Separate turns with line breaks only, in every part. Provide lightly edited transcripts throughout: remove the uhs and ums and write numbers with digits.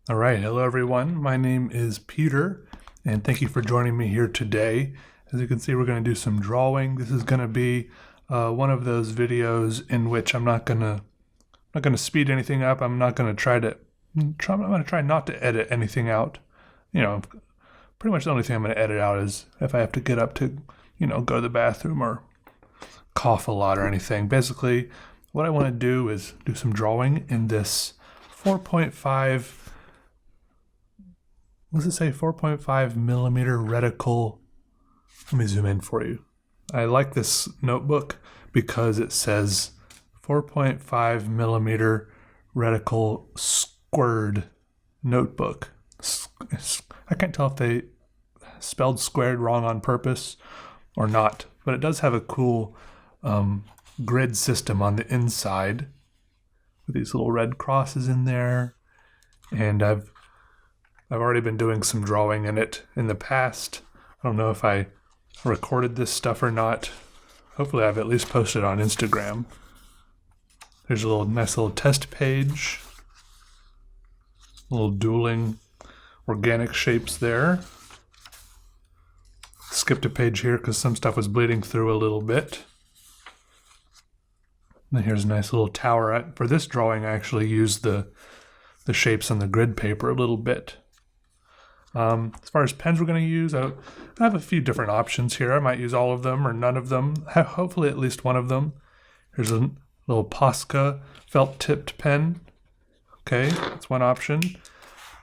All right, hello everyone. My name is Peter, and thank you for joining me here today. As you can see, we're going to do some drawing. This is going to be one of those videos in which I'm not going to speed anything up. I'm going to try not to edit anything out. You know, pretty much the only thing I'm going to edit out is if I have to get up to, go to the bathroom or cough a lot or anything. Basically, what I want to do is do some drawing in this 4.5. What does it say? 4.5 millimeter reticle. Let me zoom in for you. I like this notebook because it says 4.5 millimeter reticle squared notebook. I can't tell if they spelled squared wrong on purpose or not, but it does have a cool grid system on the inside with these little red crosses in there. And I've already been doing some drawing in it in the past. I don't know if I recorded this stuff or not. Hopefully I've at least posted on Instagram. There's a nice little test page. A little dueling organic shapes there. Skipped a page here because some stuff was bleeding through a little bit. And here's a nice little tower. For this drawing, I actually used the shapes on the grid paper a little bit. As far as pens we're going to use, I have a few different options here. I might use all of them or none of them. Hopefully at least one of them. Here's a little POSCA felt-tipped pen. Okay, that's one option.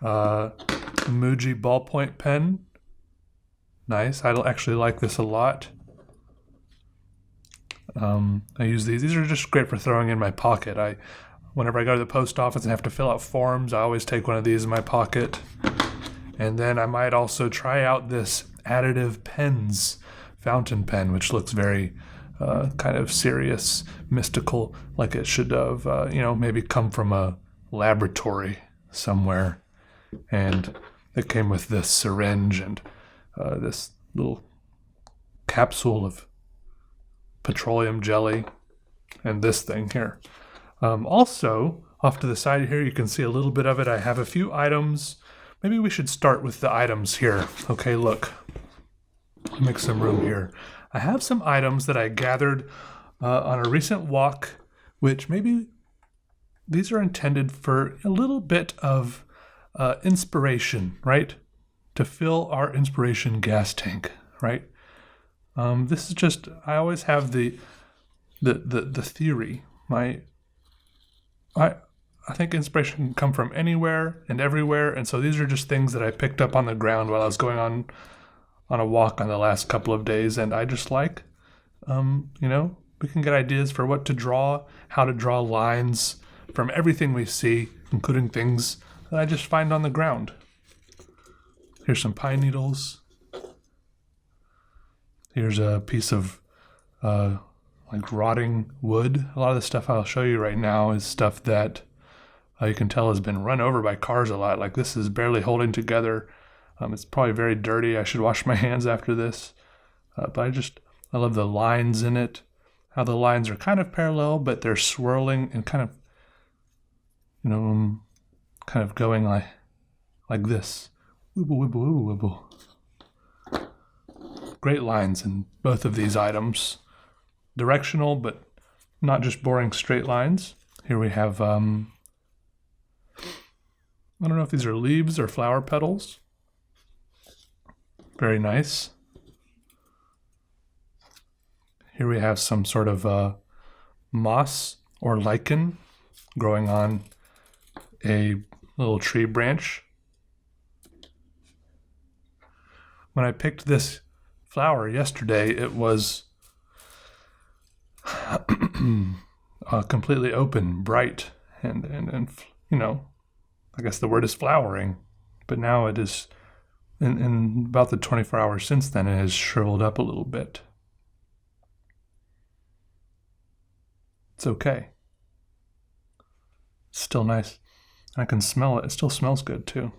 Muji ballpoint pen. Nice. I actually like this a lot. I use these. These are just great for throwing in my pocket. Whenever I go to the post office and have to fill out forms, I always take one of these in my pocket. And then I might also try out this Additive Pens fountain pen, which looks very kind of serious, mystical, like it should have, maybe come from a laboratory somewhere. And it came with this syringe and this little capsule of petroleum jelly and this thing here. Also, off to the side here, you can see a little bit of it. I have a few items. Maybe we should start with the items here. Okay, look. Make some room here. I have some items that I gathered on a recent walk, which maybe these are intended for a little bit of inspiration, right? To fill our inspiration gas tank, right? This is just, I always have the theory. I think inspiration can come from anywhere and everywhere, and so these are just things that I picked up on the ground while I was going on a walk on the last couple of days, and I just like, we can get ideas for what to draw, how to draw lines from everything we see, including things that I just find on the ground. Here's some pine needles. Here's a piece of rotting wood. A lot of the stuff I'll show you right now is stuff that you can tell has been run over by cars a lot. Like this is barely holding together. It's probably very dirty. I should wash my hands after this. But I love the lines in it. How the lines are kind of parallel, but they're swirling and kind of going like this. Wibble, wibble, wibble, wibble. Great lines in both of these items. Directional, but not just boring straight lines. Here we have, I don't know if these are leaves or flower petals. Very nice. Here we have some sort of moss or lichen growing on a little tree branch. When I picked this flower yesterday, it was completely open, bright, and I guess the word is flowering, but now it is, in about the 24 hours since then, it has shriveled up a little bit. It's okay. It's still nice. I can smell it. It still smells good, too.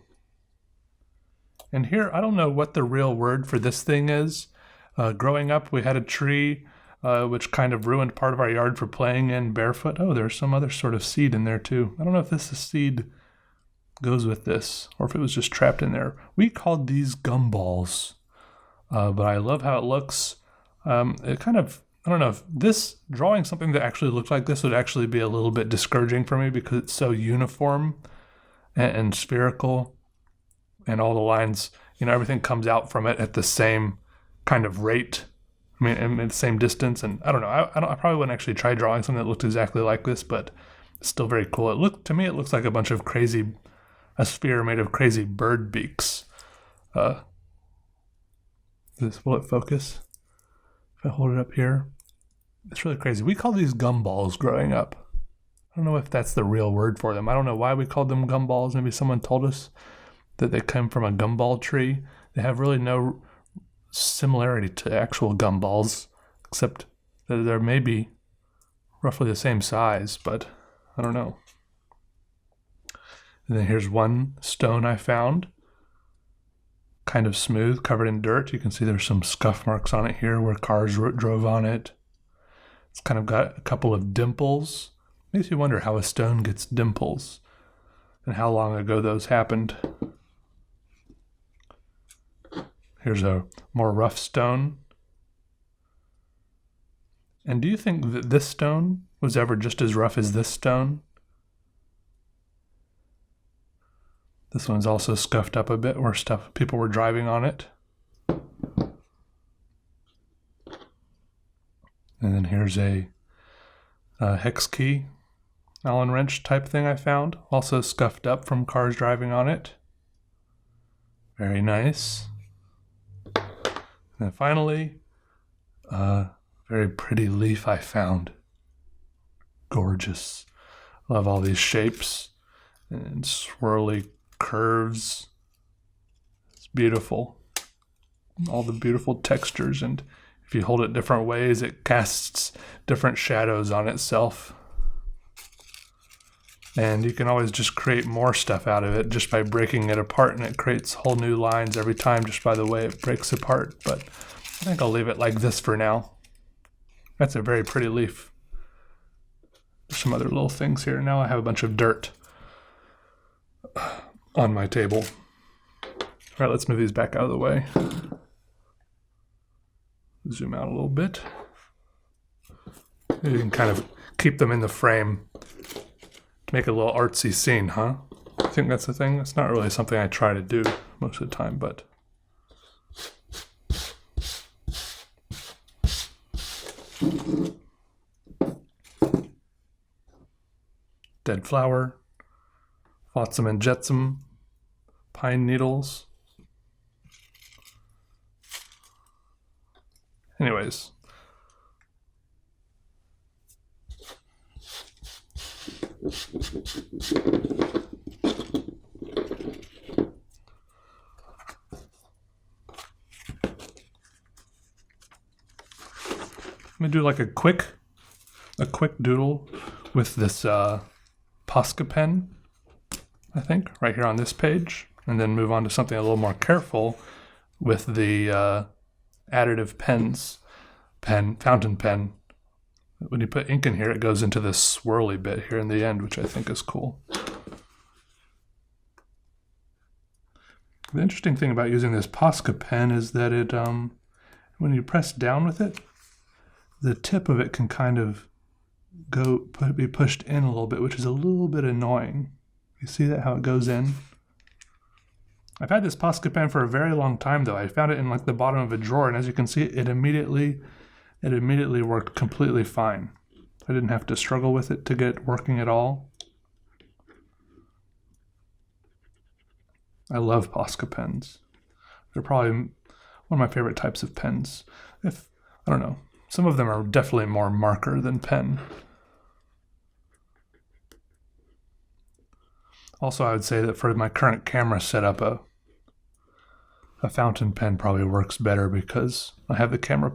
And here, I don't know what the real word for this thing is. Growing up, we had a tree which kind of ruined part of our yard for playing in barefoot. Oh, there's some other sort of seed in there, too. I don't know if this is seed goes with this, or if it was just trapped in there. We called these gumballs, but I love how it looks. It kind of, I don't know, if this drawing something that actually looked like this would actually be a little bit discouraging for me because it's so uniform and spherical, and all the lines, everything comes out from it at the same kind of rate. I mean, and the same distance, and I don't know. I probably wouldn't actually try drawing something that looked exactly like this, but it's still very cool. To me, it looks like a sphere made of crazy bird beaks. Will it focus? If I hold it up here, it's really crazy. We call these gumballs growing up. I don't know if that's the real word for them. I don't know why we called them gumballs. Maybe someone told us that they come from a gumball tree. They have really no similarity to actual gumballs, except that they're maybe roughly the same size, but I don't know. And then here's one stone I found, kind of smooth, covered in dirt. You can see there's some scuff marks on it here where cars drove on it. It's kind of got a couple of dimples. Makes you wonder how a stone gets dimples and how long ago those happened. Here's a more rough stone. And do you think that this stone was ever just as rough as this stone? This one's also scuffed up a bit where people were driving on it. And then here's a hex key Allen wrench type thing I found, also scuffed up from cars driving on it. Very nice. And finally, a very pretty leaf I found. Gorgeous. Love all these shapes and swirly curves. It's beautiful. All the beautiful textures, and if you hold it different ways, it casts different shadows on itself. And you can always just create more stuff out of it just by breaking it apart, and it creates whole new lines every time just by the way it breaks apart. But I think I'll leave it like this for now. That's a very pretty leaf. There's some other little things here. Now I have a bunch of dirt on my table. All right, let's move these back out of the way. Zoom out a little bit. You can kind of keep them in the frame to make a little artsy scene, huh? I think that's the thing. It's not really something I try to do most of the time, but dead flower, flotsam and jetsam, pine needles. Anyways. I'm gonna do like a quick doodle with this POSCA pen, I think, right here on this page, and then move on to something a little more careful with the additive fountain pen. When you put ink in here, it goes into this swirly bit here in the end, which I think is cool. The interesting thing about using this POSCA pen is that it, when you press down with it, the tip of it can kind of be pushed in a little bit, which is a little bit annoying. You see that, how it goes in? I've had this POSCA pen for a very long time, though. I found it in like the bottom of a drawer, and as you can see, it immediately worked completely fine. I didn't have to struggle with it to get it working at all. I love POSCA pens. They're probably one of my favorite types of pens. I don't know, some of them are definitely more marker than pen. Also, I would say that for my current camera setup, a fountain pen probably works better because I have the camera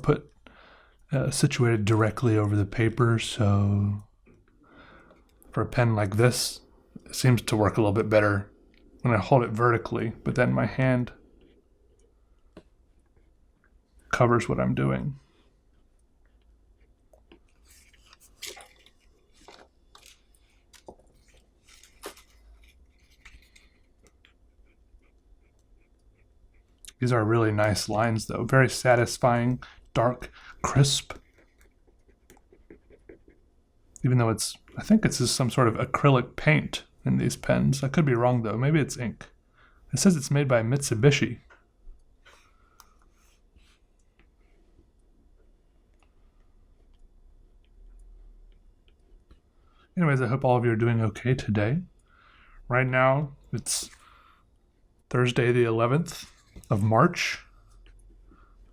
situated directly over the paper, so for a pen like this, it seems to work a little bit better when I hold it vertically, but then my hand covers what I'm doing. These are really nice lines, though. Very satisfying, dark, crisp. Even though I think it's just some sort of acrylic paint in these pens. I could be wrong, though. Maybe it's ink. It says it's made by Mitsubishi. Anyways, I hope all of you are doing okay today. Right now, it's Thursday the 11th of March.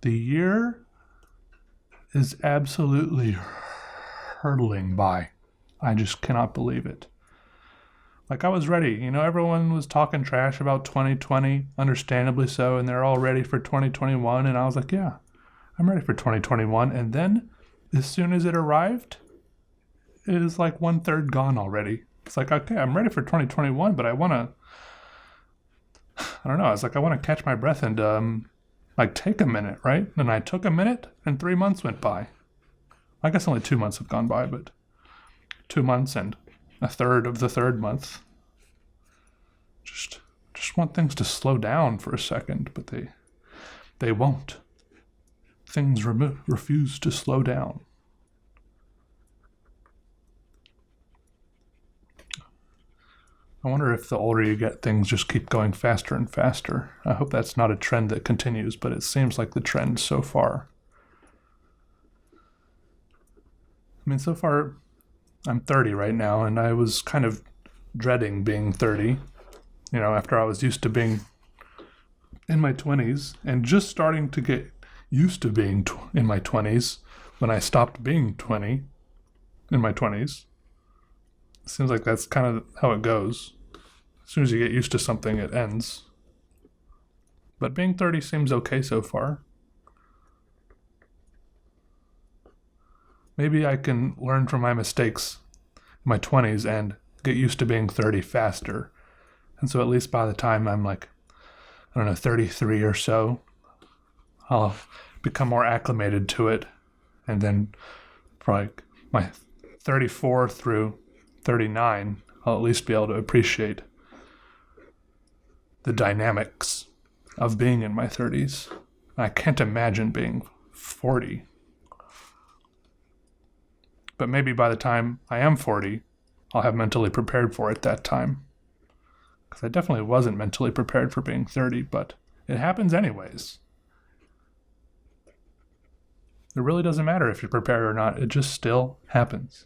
The year is absolutely hurtling by. I just cannot believe it. Like, I was ready. You know, everyone was talking trash about 2020, understandably so, and they're all ready for 2021. And I was like, yeah, I'm ready for 2021. And then, as soon as it arrived, it is like 1/3 gone already. It's like, okay, I'm ready for 2021, but I want to, I don't know. It's like, I want to catch my breath and, like, take a minute, right? And I took a minute and 3 months went by. I guess only 2 months have gone by, but 2 months and a third of the third month. Just want things to slow down for a second, but they won't. Things refuse to slow down. I wonder if the older you get, things just keep going faster and faster. I hope that's not a trend that continues, but it seems like the trend so far. I mean, so far, I'm 30 right now, and I was kind of dreading being 30, you know, after I was used to being in my 20s, and just starting to get used to being in my 20s when I stopped being 20 in my 20s. Seems like that's kind of how it goes. As soon as you get used to something, it ends. But being 30 seems okay so far. Maybe I can learn from my mistakes in my 20s and get used to being 30 faster. And so at least by the time I'm like, I don't know, 33 or so, I'll become more acclimated to it. And then probably my 34 through 39, I'll at least be able to appreciate the dynamics of being in my 30s. I can't imagine being 40. But maybe by the time I am 40, I'll have mentally prepared for it that time. Because I definitely wasn't mentally prepared for being 30, but it happens anyways. It really doesn't matter if you're prepared or not. It just still happens.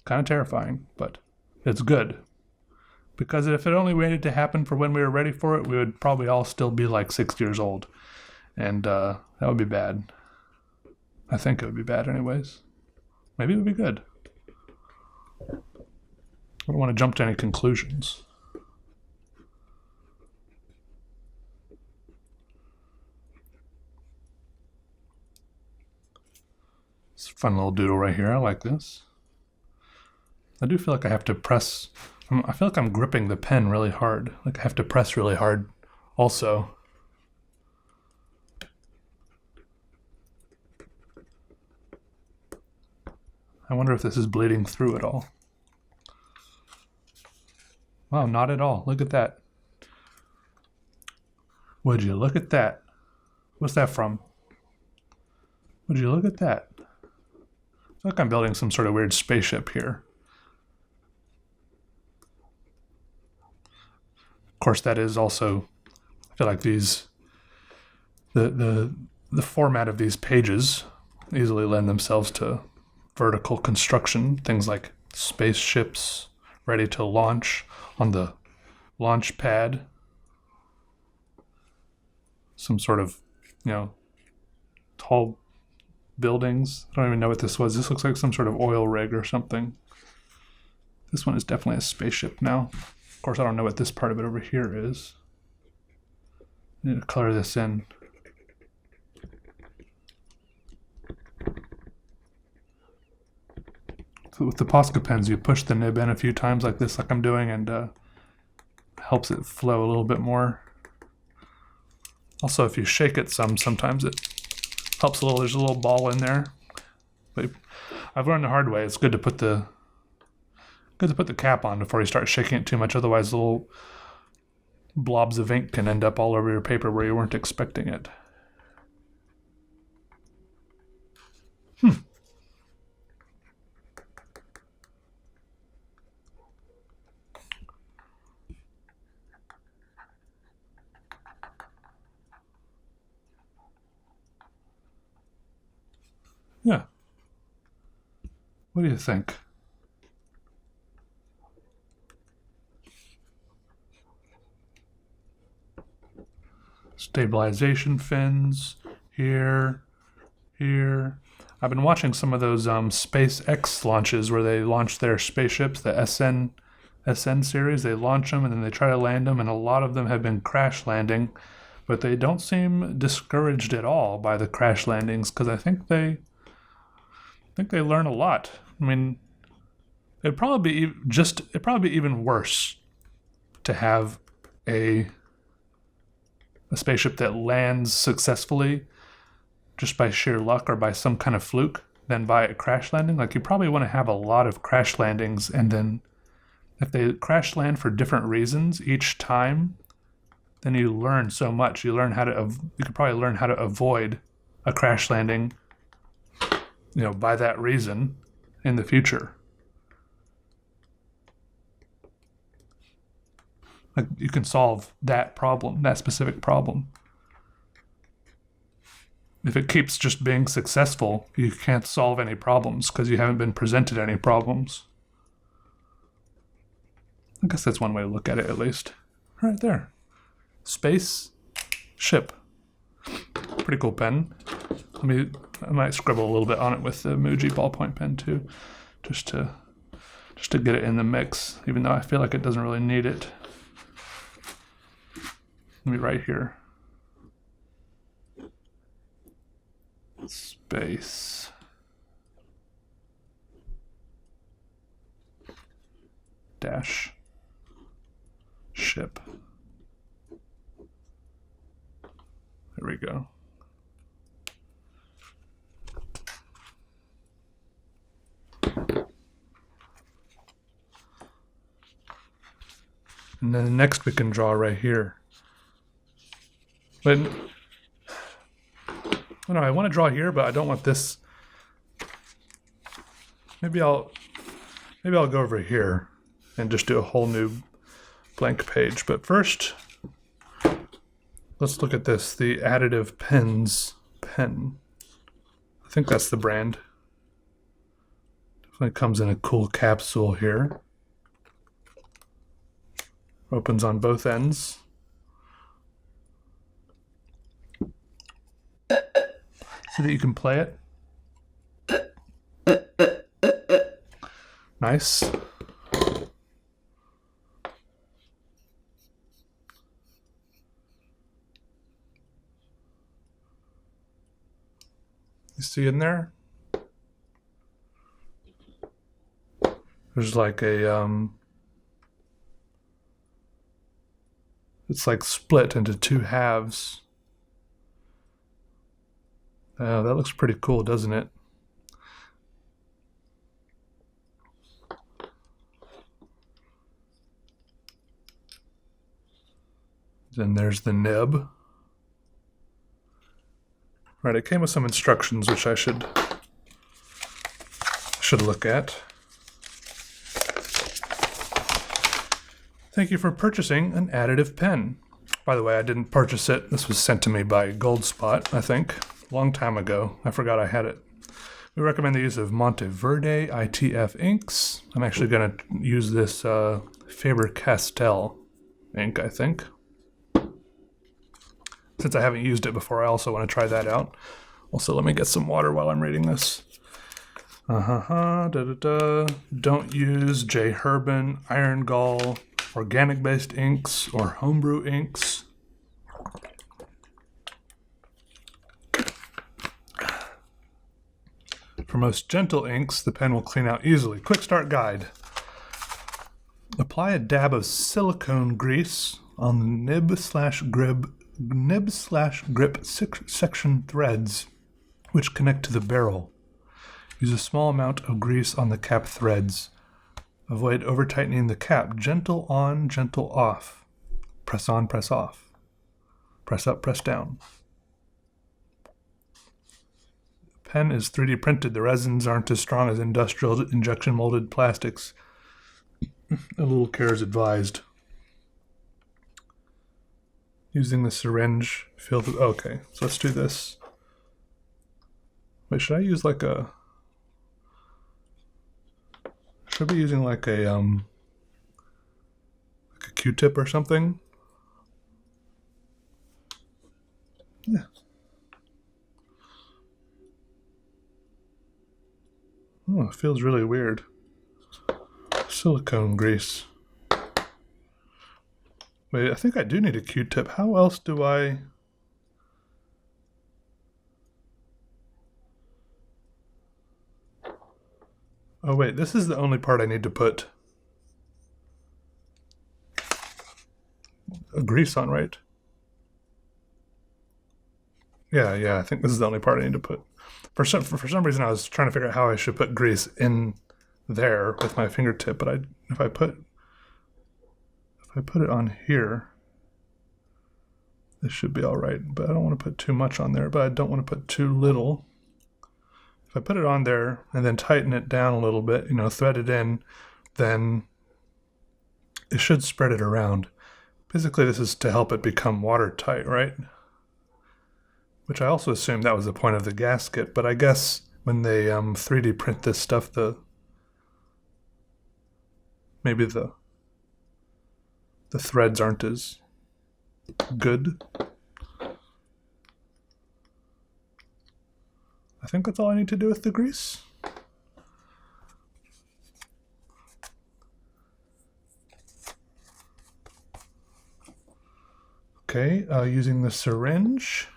Kind of terrifying, but it's good. Because if it only waited to happen for when we were ready for it, we would probably all still be like 6 years old. And that would be bad. I think it would be bad anyways. Maybe it would be good. I don't want to jump to any conclusions. It's a fun little doodle right here. I like this. I do feel like I have to press. I feel like I'm gripping the pen really hard. Like I have to press really hard also. I wonder if this is bleeding through at all. Wow, not at all. Look at that. Would you look at that? What's that from? Would you look at that? I feel like I'm building some sort of weird spaceship here. Of course, that is also, I feel like these, the format of these pages easily lend themselves to vertical construction, things like spaceships ready to launch on the launch pad. Some sort of, you know, tall buildings. I don't even know what this was. This looks like some sort of oil rig or something. This one is definitely a spaceship now. Of course, I don't know what this part of it over here is. I need to color this in. So with the POSCA pens, you push the nib in a few times like this, like I'm doing, and helps it flow a little bit more. Also, if you shake it sometimes it helps a little. There's a little ball in there. But I've learned the hard way. It's good to put the cap on before you start shaking it too much. Otherwise, the blobs of ink can end up all over your paper where you weren't expecting it. Yeah. What do you think? Stabilization fins here, here. I've been watching some of those SpaceX launches where they launch their spaceships, the SN series. They launch them and then they try to land them, and a lot of them have been crash landing, but they don't seem discouraged at all by the crash landings because I think they learn a lot. I mean, it'd probably be even worse to have a spaceship that lands successfully just by sheer luck or by some kind of fluke than by a crash landing. Like, you probably want to have a lot of crash landings, and then if they crash land for different reasons each time, then you learn so much. You could probably learn how to avoid a crash landing, by that reason in the future. Like, you can solve that problem, that specific problem. If it keeps just being successful, you can't solve any problems because you haven't been presented any problems. I guess that's one way to look at it, at least. Right there. Space ship. Pretty cool pen. I might scribble a little bit on it with the Muji ballpoint pen too, just to get it in the mix, even though I feel like it doesn't really need it. Let me write here. Space dash ship. There we go. And then next we can draw right here. But I want to draw here, but I don't want this. Maybe I'll go over here and just do a whole new blank page. But first, let's look at this, the Additive Pens pen. I think that's the brand. Definitely comes in a cool capsule here. Opens on both ends. So that you can play it. Nice. You see in there? There's like a it's like split into two halves. Oh, that looks pretty cool, doesn't it? Then there's the nib. Right, it came with some instructions which I should look at. Thank you for purchasing an additive pen. By the way, I didn't purchase it. This was sent to me by Goldspot, I think. Long time ago. I forgot I had it. We recommend the use of Monteverde ITF inks. I'm actually going to use this Faber-Castell ink, I think. Since I haven't used it before, I also want to try that out. Also, let me get some water while I'm reading this. Don't use J. Herbin, Iron Gall, organic-based inks, or homebrew inks. For most gentle inks, the pen will clean out easily. Quick start guide. Apply a dab of silicone grease on the nib/grip section threads which connect to the barrel. Use a small amount of grease on the cap threads. Avoid over-tightening the cap. Gentle on, gentle off. press on, press off, press up, press down. Pen is 3D printed. The resins aren't as strong as industrial injection molded plastics. A little care is advised. Using the syringe, fill the... Okay, so let's do this. Wait, should I use like a... Should I be using like a Q-tip or something? Yeah. Oh, it feels really weird. Silicone grease. Wait, I think I do need a Q-tip. How else do I... Oh wait, this is the only part I need to put a grease on, right? Yeah, I think this is the only part I need to put. For some reason, I was trying to figure out how I should put grease in there with my fingertip, but if I put it on here, this should be all right. But I don't want to put too much on there, but I don't want to put too little. If I put it on there and then tighten it down a little bit, thread it in, then it should spread it around. Basically, this is to help it become watertight, right? Which I also assumed that was the point of the gasket, but I guess when they 3D print this stuff, maybe the threads aren't as good. I think that's all I need to do with the grease. Okay, using the syringe.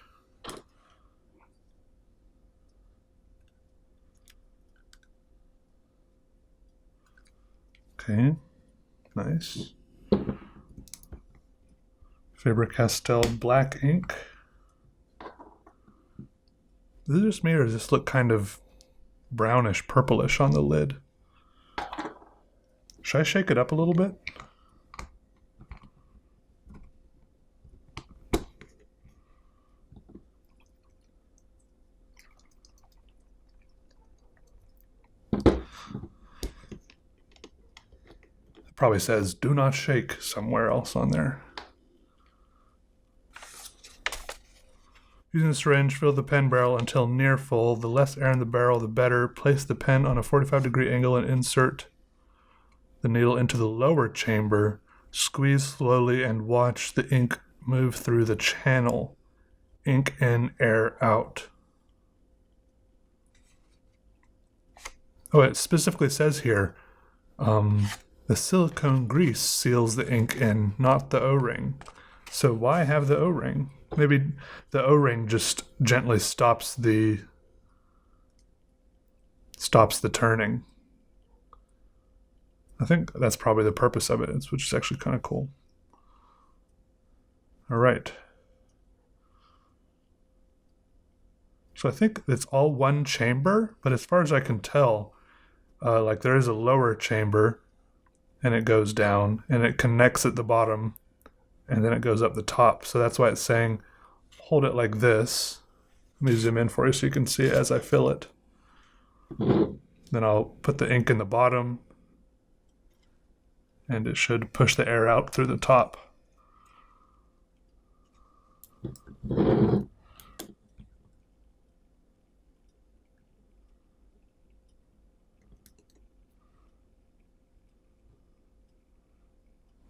Okay, nice. Faber-Castell black ink. Is it just me, or does this look kind of brownish, purplish on the lid? Should I shake it up a little bit? It probably says, "Do not shake" somewhere else on there. Using the syringe, fill the pen barrel until near full. The less air in the barrel, the better. Place the pen on a 45-degree angle and insert the needle into the lower chamber. Squeeze slowly and watch the ink move through the channel. Ink in, air out. Oh, it specifically says here, the silicone grease seals the ink in, not the O-ring. So why have the O-ring? Maybe the O-ring just gently stops the turning. I think that's probably the purpose of it, which is actually kind of cool. All right. So I think it's all one chamber, but as far as I can tell, like there is a lower chamber, and it goes down, and it connects at the bottom, and then it goes up the top. So that's why it's saying, hold it like this. Let me zoom in for you so you can see it as I fill it. Then I'll put the ink in the bottom, and it should push the air out through the top.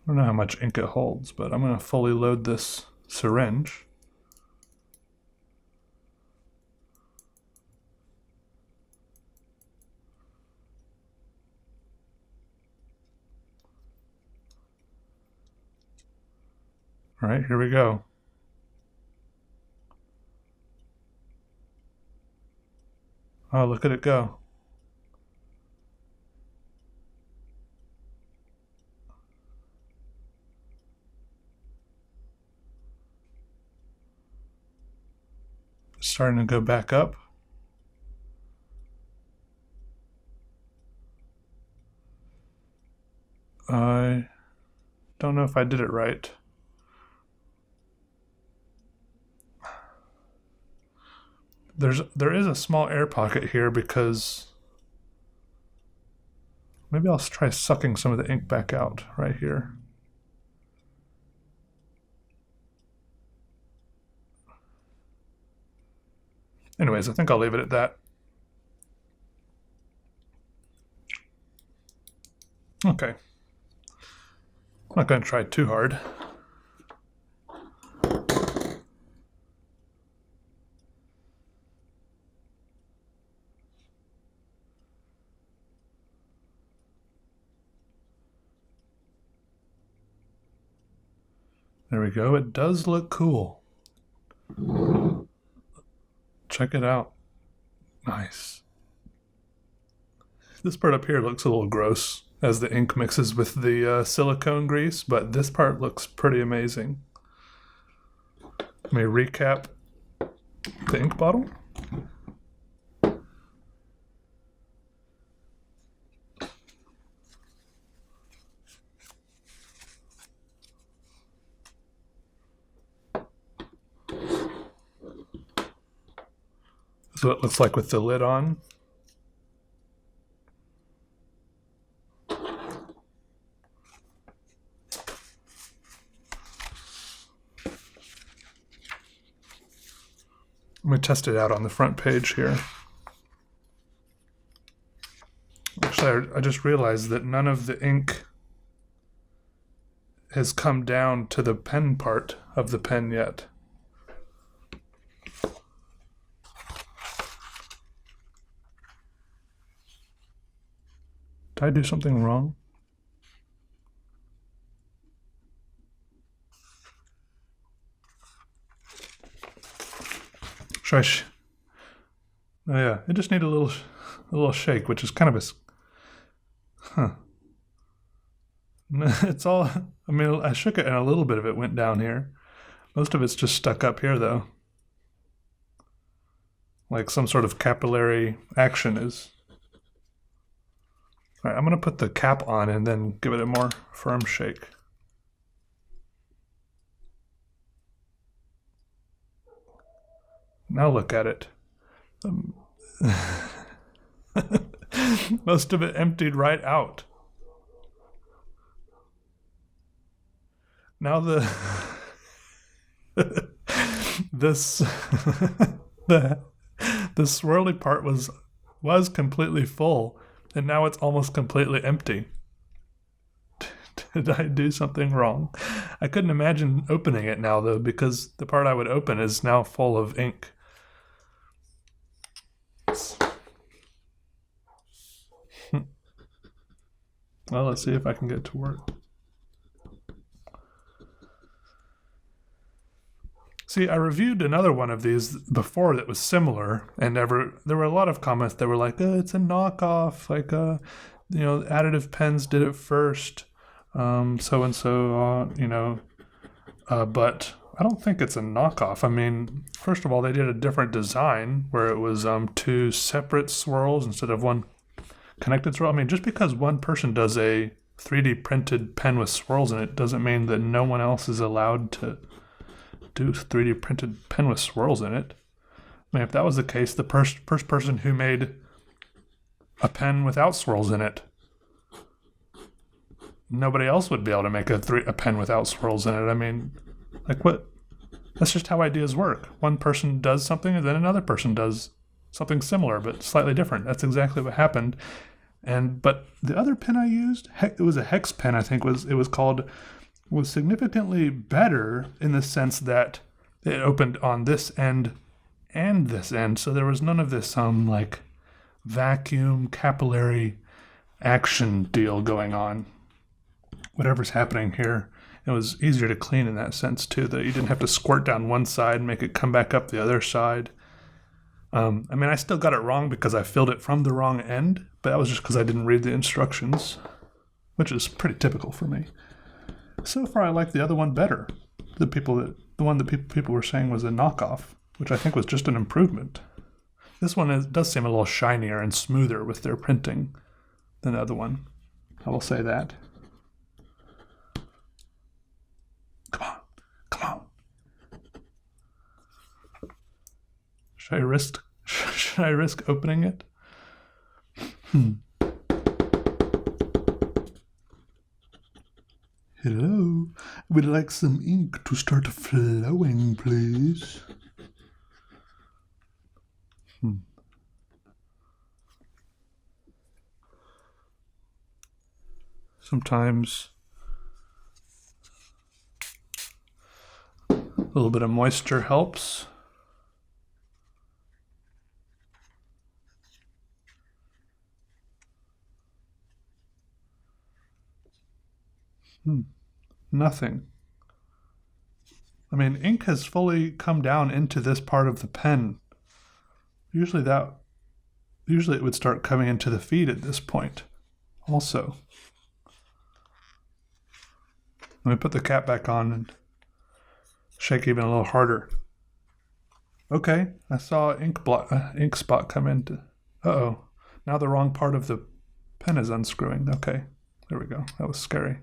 I don't know how much ink it holds, but I'm going to fully load this syringe. All right, here we go. Oh, look at it go. Starting to go back up. I don't know if I did it right. there is a small air pocket here because maybe I'll try sucking some of the ink back out right here. Anyways, I think I'll leave it at that. Okay. I'm not going to try too hard. There we go. It does look cool. Check it out. Nice. This part up here looks a little gross as the ink mixes with the silicone grease, but this part looks pretty amazing. Let me recap the ink bottle. So it looks like with the lid on. Let me test it out on the front page here. Actually, I just realized that none of the ink has come down to the pen part of the pen yet. Did I do something wrong? Should I oh yeah, it just needed a little shake, which is kind of a, It's all, I mean, I shook it and a little bit of it went down here. Most of it's just stuck up here though. Like some sort of capillary action is. All right, I'm going to put the cap on and then give it a more firm shake. Now look at it. Most of it emptied right out. Now the swirly part was completely full, and now it's almost completely empty. Did I do something wrong? I couldn't imagine opening it now though, because the part I would open is now full of ink. Well, let's see if I can get it to work. See, I reviewed another one of these before that was similar, and there were a lot of comments that were like, oh, it's a knockoff, like, Additive Pens did it first, so-and-so, but I don't think it's a knockoff. I mean, first of all, they did a different design where it was two separate swirls instead of one connected swirl. I mean, just because one person does a 3D printed pen with swirls in it doesn't mean that no one else is allowed to do 3D printed pen with swirls in it. I mean, if that was the case, the first person who made a pen without swirls in it, nobody else would be able to make a pen without swirls in it. I mean, like what? That's just how ideas work. One person does something and then another person does something similar but slightly different. That's exactly what happened. But the other pen I used, it was a hex pen, I think was significantly better in the sense that it opened on this end and this end, so there was none of this like vacuum capillary action deal going on. Whatever's happening here, it was easier to clean in that sense too, that you didn't have to squirt down one side and make it come back up the other side. I mean, I still got it wrong because I filled it from the wrong end, but that was just because I didn't read the instructions, which is pretty typical for me. So far, I like the other one better. The one that people were saying was a knockoff, which I think was just an improvement. This one does seem a little shinier and smoother with their printing than the other one. I will say that. Come on. Should I risk Should I risk opening it? Hello, would like some ink to start flowing, please? Sometimes a little bit of moisture helps. Nothing. I mean, ink has fully come down into this part of the pen. Usually it would start coming into the feed at this point also. Let me put the cap back on and shake even a little harder. Okay, I saw ink spot come into. Uh-oh. Now the wrong part of the pen is unscrewing. Okay, there we go. That was scary.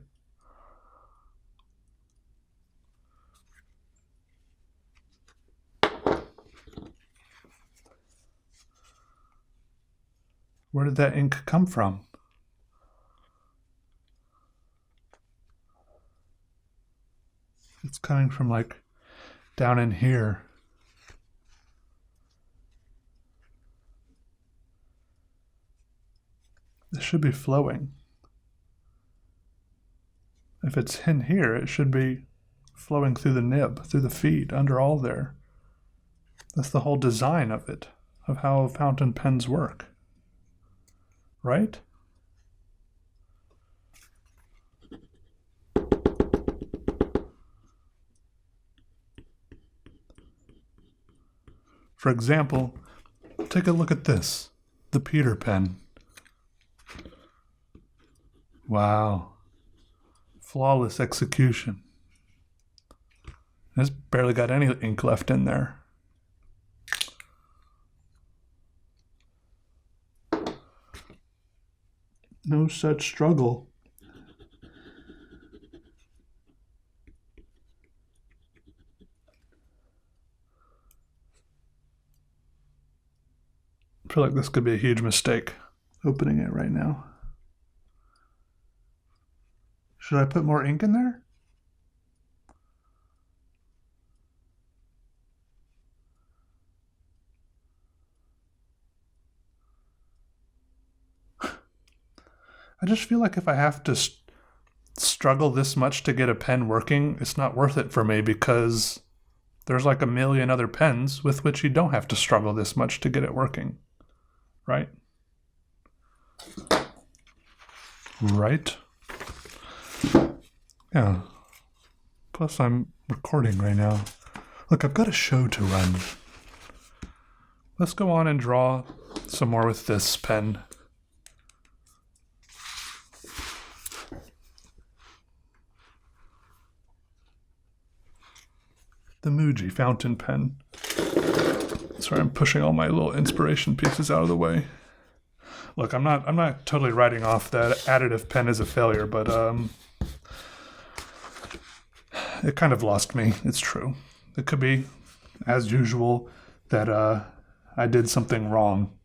Where did that ink come from? It's coming from like down in here. This should be flowing. If it's in here, it should be flowing through the nib, through the feed, under all there. That's the whole design of it, of how fountain pens work. Right? For example, take a look at this, the Peter pen. Wow. Flawless execution. It's barely got any ink left in there. No such struggle. I feel like this could be a huge mistake, opening it right now. Should I put more ink in there? I just feel like if I have to struggle this much to get a pen working, it's not worth it for me because there's like a million other pens with which you don't have to struggle this much to get it working. Right? Right? Yeah. Plus, I'm recording right now. Look, I've got a show to run. Let's go on and draw some more with this pen. The Muji fountain pen. Sorry, I'm pushing all my little inspiration pieces out of the way. Look, I'm not totally writing off that additive pen as a failure, but it kind of lost me. It's true. It could be, as usual, that I did something wrong.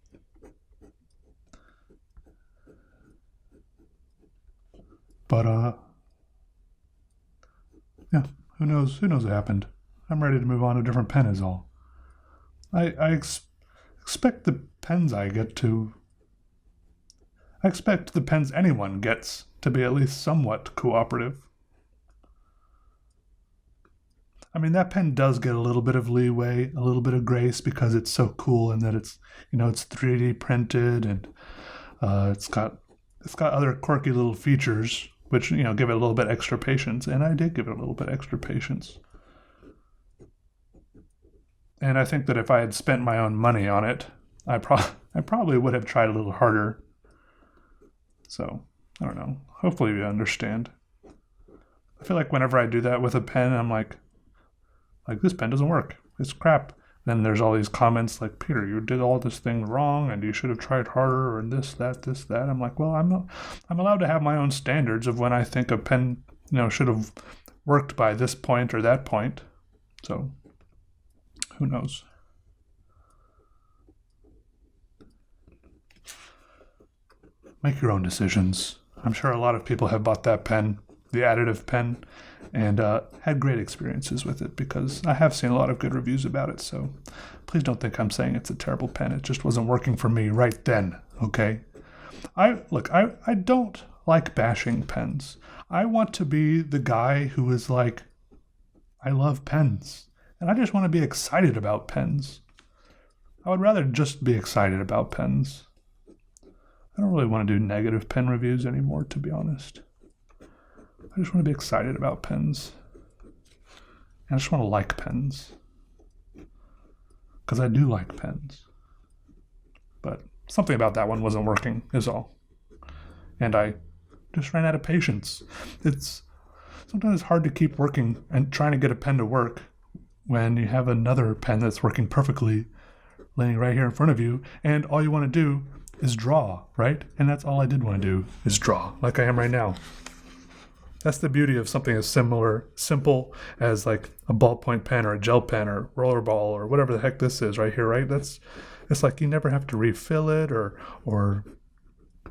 But yeah, who knows? Who knows what happened? I'm ready to move on to a different pen is all. I expect the pens I expect the pens anyone gets to be at least somewhat cooperative. I mean, that pen does get a little bit of leeway, a little bit of grace because it's so cool and that it's, it's 3D printed and it's got other quirky little features which, give it a little bit extra patience, and I did give it a little bit extra patience. And I think that if I had spent my own money on it, I probably would have tried a little harder. So, I don't know. Hopefully you understand. I feel like whenever I do that with a pen, I'm like, this pen doesn't work. It's crap. Then there's all these comments like, Peter, you did all this thing wrong and you should have tried harder, or this, that. I'm like, well, I'm allowed to have my own standards of when I think a pen, should have worked by this point or that point. So, who knows? make your own decisions. I'm sure a lot of people have bought that pen, the Additive Pen, and had great experiences with it because I have seen a lot of good reviews about it. So please don't think I'm saying it's a terrible pen. It just wasn't working for me right then, okay? I don't like bashing pens. I want to be the guy who is like, I love pens, and I just want to be excited about pens. I would rather just be excited about pens. I don't really want to do negative pen reviews anymore, to be honest. I just want to be excited about pens. And I just want to like pens. Because I do like pens. But something about that one wasn't working, is all. And I just ran out of patience. It's sometimes hard to keep working and trying to get a pen to work when you have another pen that's working perfectly laying right here in front of you, and all you want to do is draw, right? And that's all I did want to do, is draw, like I am right now. That's the beauty of something as simple as like a ballpoint pen or a gel pen or rollerball or whatever the heck this is right here, right? It's like you never have to refill it or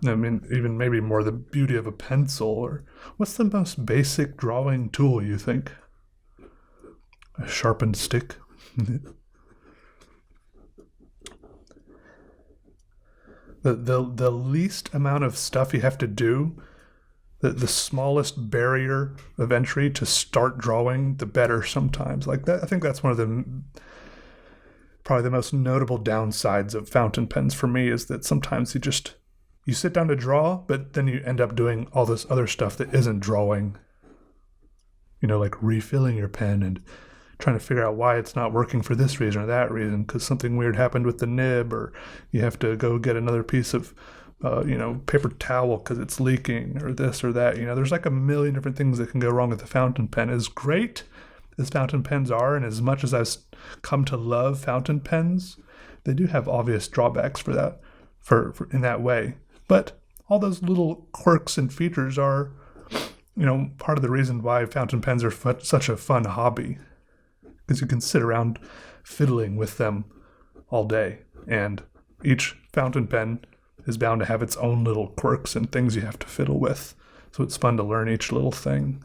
I mean, even maybe more the beauty of a pencil. Or what's the most basic drawing tool, you think? A sharpened stick? The least amount of stuff you have to do, the smallest barrier of entry to start drawing, the better sometimes. Like that, I think that's one of the probably the most notable downsides of fountain pens for me, is that sometimes you sit down to draw, but then you end up doing all this other stuff that isn't drawing. You know, like refilling your pen and trying to figure out why it's not working for this reason or that reason, because something weird happened with the nib, or you have to go get another piece of, paper towel because it's leaking, or this or that. You know, there's like a million different things that can go wrong with the fountain pen. As great as fountain pens are, and as much as I've come to love fountain pens, they do have obvious drawbacks for that, for in that way. But all those little quirks and features are, part of the reason why fountain pens are such a fun hobby. Because you can sit around fiddling with them all day. And each fountain pen is bound to have its own little quirks and things you have to fiddle with. So it's fun to learn each little thing.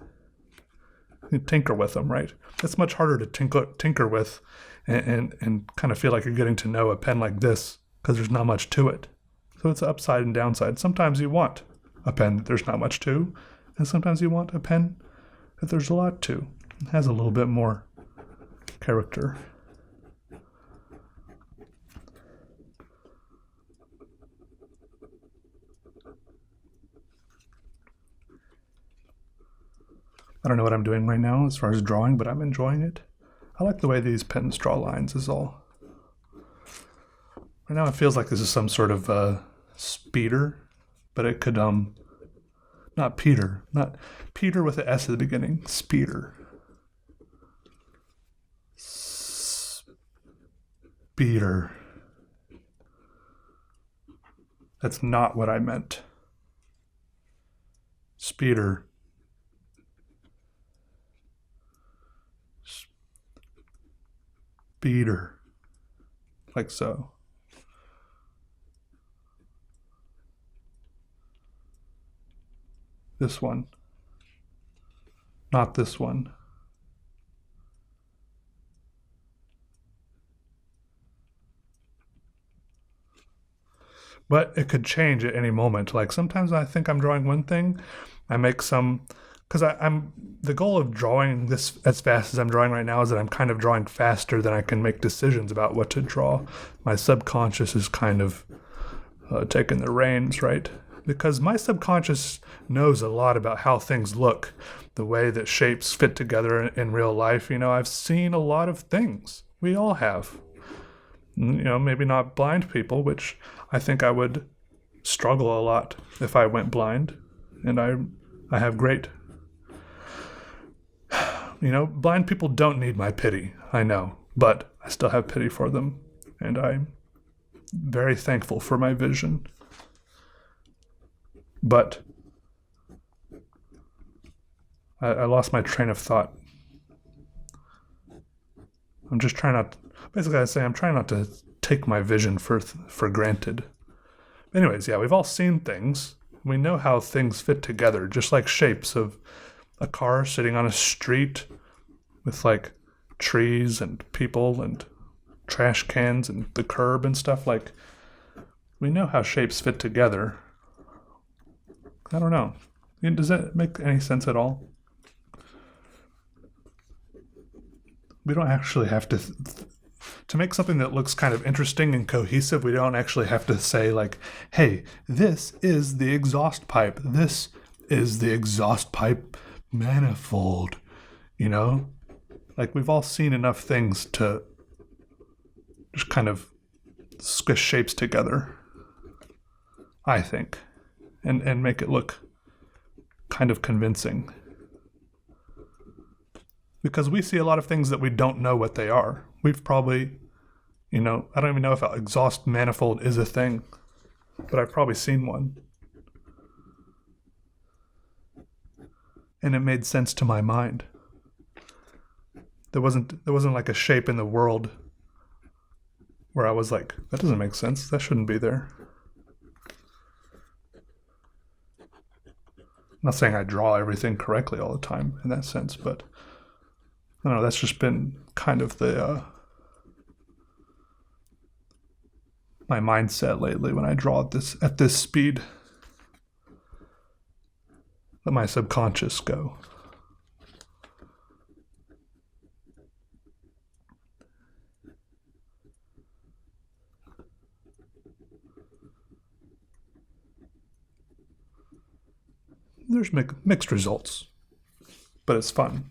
You tinker with them, right? It's much harder to tinker with and kind of feel like you're getting to know a pen like this, because there's not much to it. So it's upside and downside. Sometimes you want a pen that there's not much to, and sometimes you want a pen that there's a lot to. It has a little bit more character. I don't know what I'm doing right now as far as drawing, but I'm enjoying it. I like the way these pens draw lines is all. Right now it feels like this is some sort of speeder, but it could, not Peter with an S at the beginning, speeder. Speeder. That's not what I meant. Speeder. Speeder. Like so. This one. Not this one. But it could change at any moment. Like sometimes I think I'm drawing one thing, I make some, because I'm the goal of drawing this as fast as I'm drawing right now is that I'm kind of drawing faster than I can make decisions about what to draw. My subconscious is kind of taking the reins, right? Because my subconscious knows a lot about how things look, the way that shapes fit together in real life. I've seen a lot of things. We all have. Maybe not blind people, which I think I would struggle a lot if I went blind. And I have great... blind people don't need my pity, I know. But I still have pity for them. And I'm very thankful for my vision. But I lost my train of thought. I'm just trying not... Basically, I'm trying not to take my vision for granted. Anyways, yeah, we've all seen things. We know how things fit together, just like shapes of a car sitting on a street with like trees and people and trash cans and the curb and stuff. Like, we know how shapes fit together. I don't know. Does that make any sense at all? We don't actually have to make something that looks kind of interesting and cohesive. We don't actually have to say like, hey, this is the exhaust pipe. This is the exhaust pipe manifold, you know? Like, we've all seen enough things to just kind of squish shapes together, I think, and make it look kind of convincing. Because we see a lot of things that we don't know what they are. We've probably, I don't even know if an exhaust manifold is a thing, but I've probably seen one. And it made sense to my mind. There wasn't like a shape in the world where I was like, that doesn't make sense. That shouldn't be there. I'm not saying I draw everything correctly all the time in that sense, but I don't know, that's just been kind of the my mindset lately when I draw at this speed. Let my subconscious go. There's mixed results, but it's fun.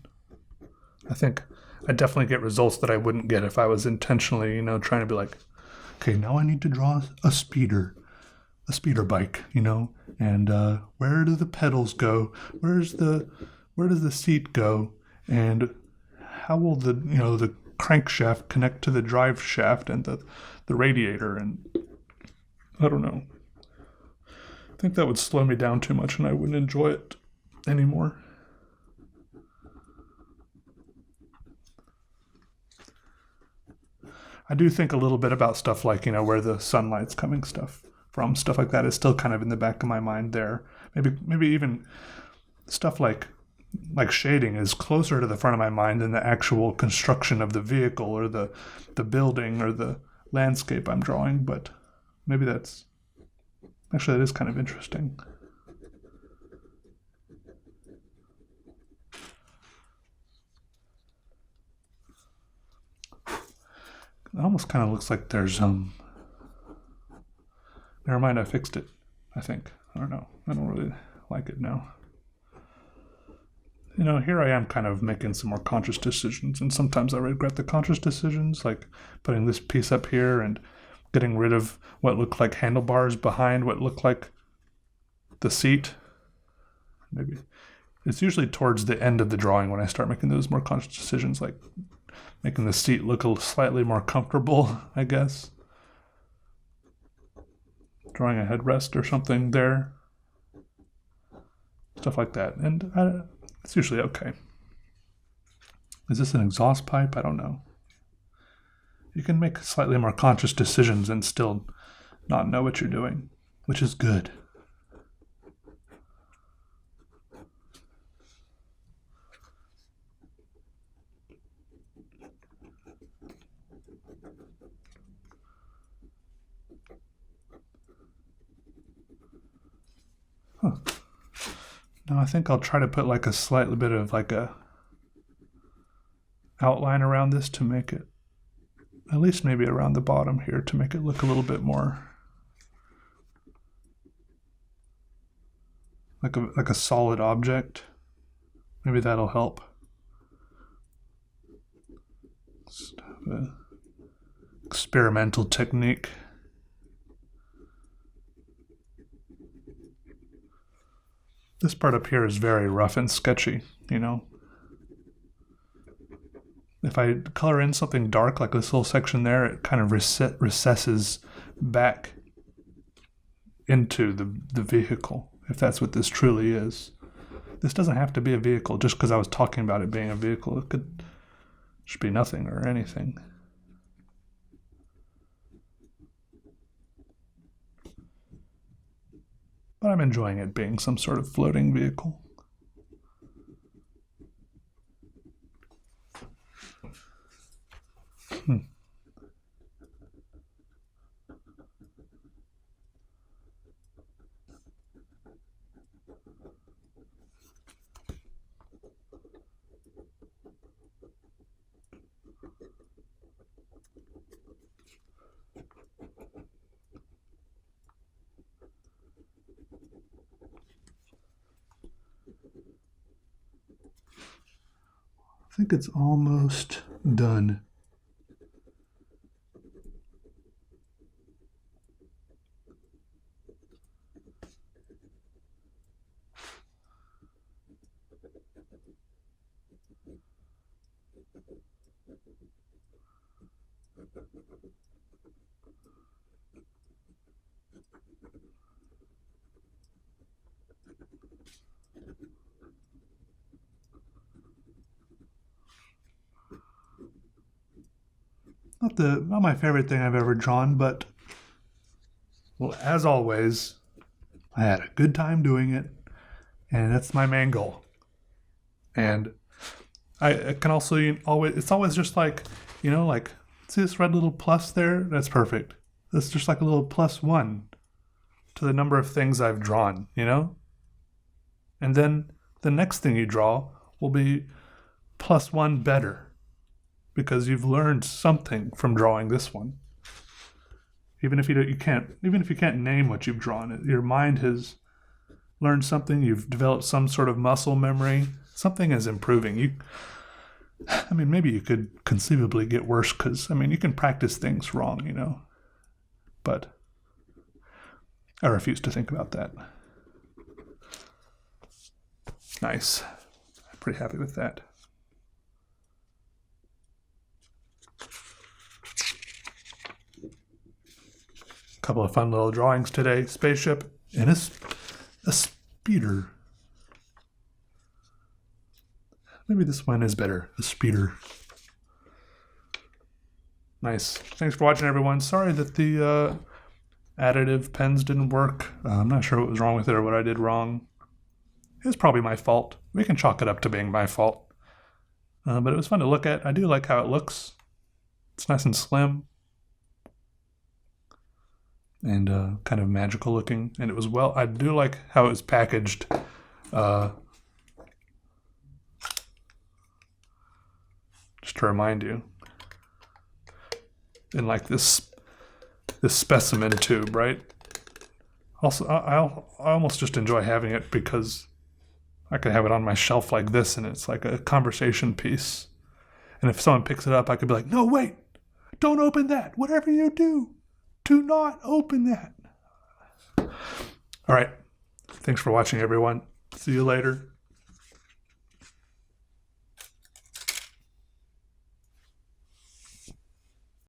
I think I definitely get results that I wouldn't get if I was intentionally, trying to be like, okay, now I need to draw a speeder bike, and where do the pedals go? Where does the seat go? And how will the crankshaft connect to the drive shaft and the radiator? And I don't know. I think that would slow me down too much and I wouldn't enjoy it anymore. I do think a little bit about stuff like, where the sunlight's coming from. Stuff like that is still kind of in the back of my mind there. Maybe even stuff like shading is closer to the front of my mind than the actual construction of the vehicle or the building or the landscape I'm drawing. But maybe that is kind of interesting. It almost kind of looks like there's never mind, I fixed it, I think. I don't know. I don't really like it now. Here I am kind of making some more conscious decisions, and sometimes I regret the conscious decisions, like putting this piece up here and getting rid of what looked like handlebars behind what looked like the seat. Maybe it's usually towards the end of the drawing when I start making those more conscious decisions, like making the seat look slightly more comfortable, I guess. Drawing a headrest or something there. Stuff like that. And it's usually okay. Is this an exhaust pipe? I don't know. You can make slightly more conscious decisions and still not know what you're doing, which is good. Huh. Now I think I'll try to put like a slightly bit of like a outline around this to make it, at least maybe around the bottom here, to make it look a little bit more like a solid object. Maybe that'll help. Experimental technique. This part up here is very rough and sketchy, If I color in something dark, like this little section there, it kind of recesses back into the vehicle, if that's what this truly is. This doesn't have to be a vehicle just because I was talking about it being a vehicle. It could just be nothing or anything. but I'm enjoying it being some sort of floating vehicle. I think it's almost done. Not my favorite thing I've ever drawn, but well, as always, I had a good time doing it, and that's my main goal. And I can also it's always just like, like, see this red little plus there? That's perfect. That's just like a little +1 to the number of things I've drawn, And then the next thing you draw will be +1 better, because you've learned something from drawing this one. Even if you can't name what you've drawn, your mind has learned something. You've developed some sort of muscle memory. Something is improving. Maybe you could conceivably get worse, because you can practice things wrong, But I refuse to think about that. Nice. I'm pretty happy with that. Couple of fun little drawings today. Spaceship and a speeder. Maybe this one is better. A speeder. Nice. Thanks for watching, everyone. Sorry that the additive pens didn't work. I'm not sure what was wrong with it or what I did wrong. It was probably my fault. We can chalk it up to being my fault. But it was fun to look at. I do like how it looks. It's nice and slim. And kind of magical looking. And it was I do like how it was packaged. Just to remind you. In like this specimen tube, right? Also, I almost just enjoy having it because I could have it on my shelf like this, and it's like a conversation piece. And if someone picks it up, I could be like, no, wait, don't open that. Whatever you do, do not open that. All right. Thanks for watching, everyone. See you later.